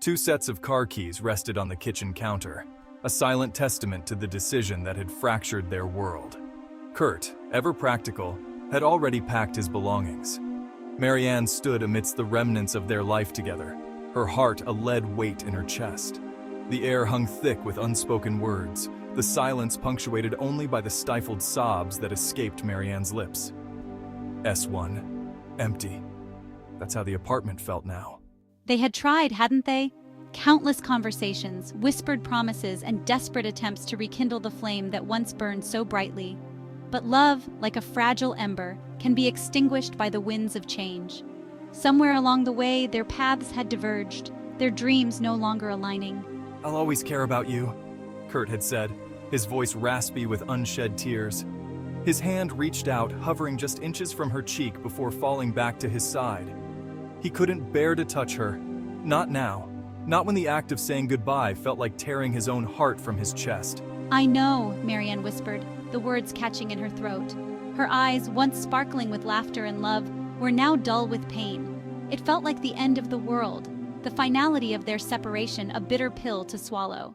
Two sets of car keys rested on the kitchen counter, a silent testament to the decision that had fractured their world. Kurt, ever practical, had already packed his belongings. Maryann stood amidst the remnants of their life together, her heart a lead weight in her chest. The air hung thick with unspoken words, the silence punctuated only by the stifled sobs that escaped Maryann's lips. S1. Empty. That's how the apartment felt now. They had tried, hadn't they? Countless conversations, whispered promises, and desperate attempts to rekindle the flame that once burned so brightly. But love, like a fragile ember, can be extinguished by the winds of change. Somewhere along the way, their paths had diverged, their dreams no longer aligning. "I'll always care about you," Kurt had said, his voice raspy with unshed tears. His hand reached out, hovering just inches from her cheek before falling back to his side. He couldn't bear to touch her. Not now. Not when the act of saying goodbye felt like tearing his own heart from his chest. "I know," Maryann whispered, the words catching in her throat. Her eyes, once sparkling with laughter and love, were now dull with pain. It felt like the end of the world, the finality of their separation, a bitter pill to swallow.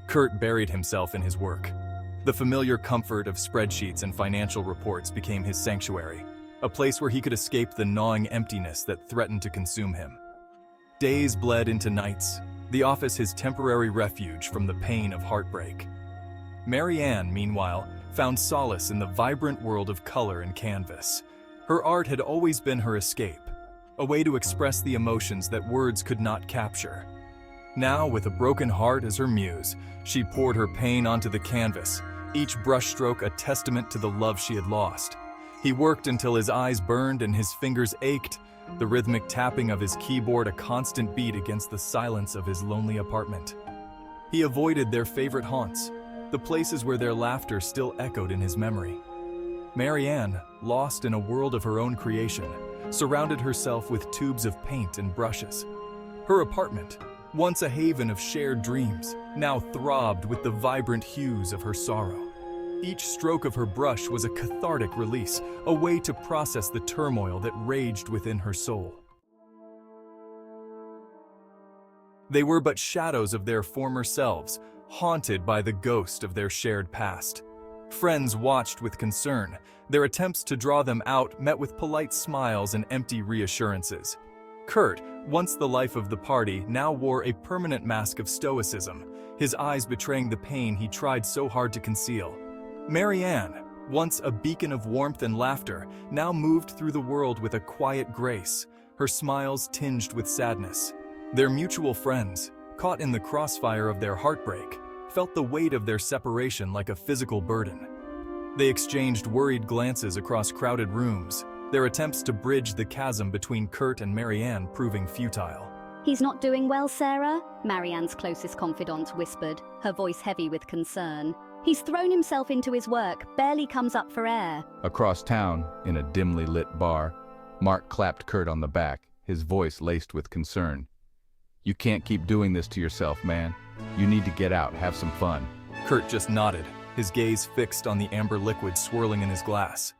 Kurt buried himself in his work. The familiar comfort of spreadsheets and financial reports became his sanctuary, a place where he could escape the gnawing emptiness that threatened to consume him. Days bled into nights, the office his temporary refuge from the pain of heartbreak. Maryann, meanwhile, found solace in the vibrant world of color and canvas. Her art had always been her escape, a way to express the emotions that words could not capture. Now, with a broken heart as her muse, she poured her pain onto the canvas, each brushstroke a testament to the love she had lost. He worked until his eyes burned and his fingers ached, the rhythmic tapping of his keyboard a constant beat against the silence of his lonely apartment. He avoided their favorite haunts, the places where their laughter still echoed in his memory. Maryann, lost in a world of her own creation, surrounded herself with tubes of paint and brushes. Her apartment, once a haven of shared dreams, now throbbed with the vibrant hues of her sorrow. Each stroke of her brush was a cathartic release, a way to process the turmoil that raged within her soul. They were but shadows of their former selves, haunted by the ghost of their shared past. Friends watched with concern, their attempts to draw them out met with polite smiles and empty reassurances. Kurt, once the life of the party, now wore a permanent mask of stoicism, his eyes betraying the pain he tried so hard to conceal. Maryann, once a beacon of warmth and laughter, now moved through the world with a quiet grace, her smiles tinged with sadness. Their mutual friends, caught in the crossfire of their heartbreak, felt the weight of their separation like a physical burden. They exchanged worried glances across crowded rooms, their attempts to bridge the chasm between Kurt and Maryann proving futile. "He's not doing well, Sarah?" Maryann's closest confidant whispered, her voice heavy with concern. "He's thrown himself into his work, barely comes up for air." Across town, in a dimly lit bar, Mark clapped Kurt on the back, his voice laced with concern. "You can't keep doing this to yourself, man. You need to get out, have some fun." Kurt just nodded, his gaze fixed on the amber liquid swirling in his glass.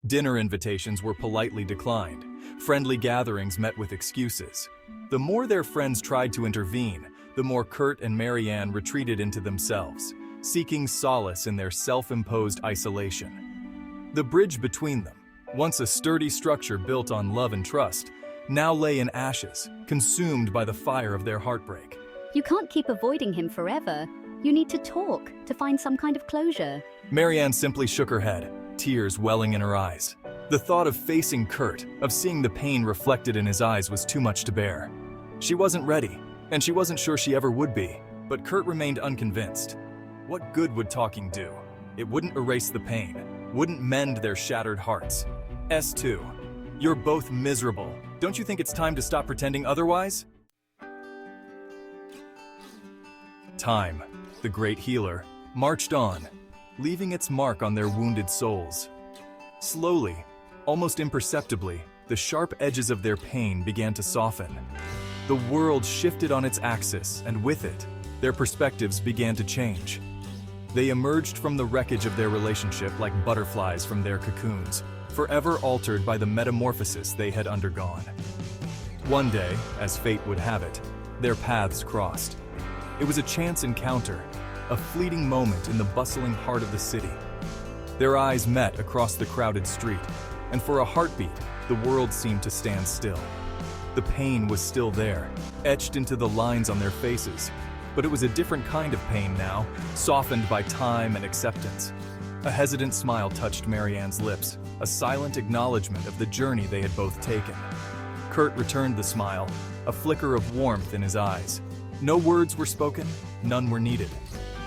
Dinner invitations were politely declined. Friendly gatherings met with excuses. The more their friends tried to intervene, the more Kurt and Maryann retreated into themselves, seeking solace in their self-imposed isolation. The bridge between them, once a sturdy structure built on love and trust, now lay in ashes, consumed by the fire of their heartbreak. "You can't keep avoiding him forever. You need to talk, to find some kind of closure." Maryann simply shook her head, tears welling in her eyes. The thought of facing Kurt, of seeing the pain reflected in his eyes was too much to bear. She wasn't ready, and she wasn't sure she ever would be, but Kurt remained unconvinced. What good would talking do? It wouldn't erase the pain, wouldn't mend their shattered hearts. S2, you're both miserable. Don't you think it's time to stop pretending otherwise? Time, the great healer, marched on, leaving its mark on their wounded souls. Slowly, almost imperceptibly, the sharp edges of their pain began to soften. The world shifted on its axis, and with it, their perspectives began to change. They emerged from the wreckage of their relationship like butterflies from their cocoons, forever altered by the metamorphosis they had undergone. One day, as fate would have it, their paths crossed. It was a chance encounter, a fleeting moment in the bustling heart of the city. Their eyes met across the crowded street, and for a heartbeat, the world seemed to stand still. The pain was still there, etched into the lines on their faces, but it was a different kind of pain now, softened by time and acceptance. A hesitant smile touched Maryann's lips, a silent acknowledgement of the journey they had both taken. Kurt returned the smile, a flicker of warmth in his eyes. No words were spoken, none were needed.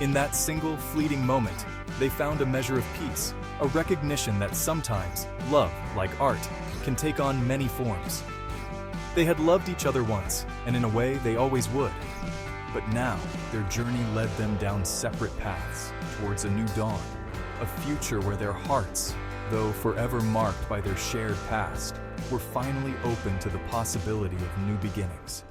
In that single, fleeting moment, they found a measure of peace, a recognition that sometimes love, like art, can take on many forms. They had loved each other once, and in a way they always would. But now, their journey led them down separate paths towards a new dawn, a future where their hearts, though forever marked by their shared past, were finally open to the possibility of new beginnings.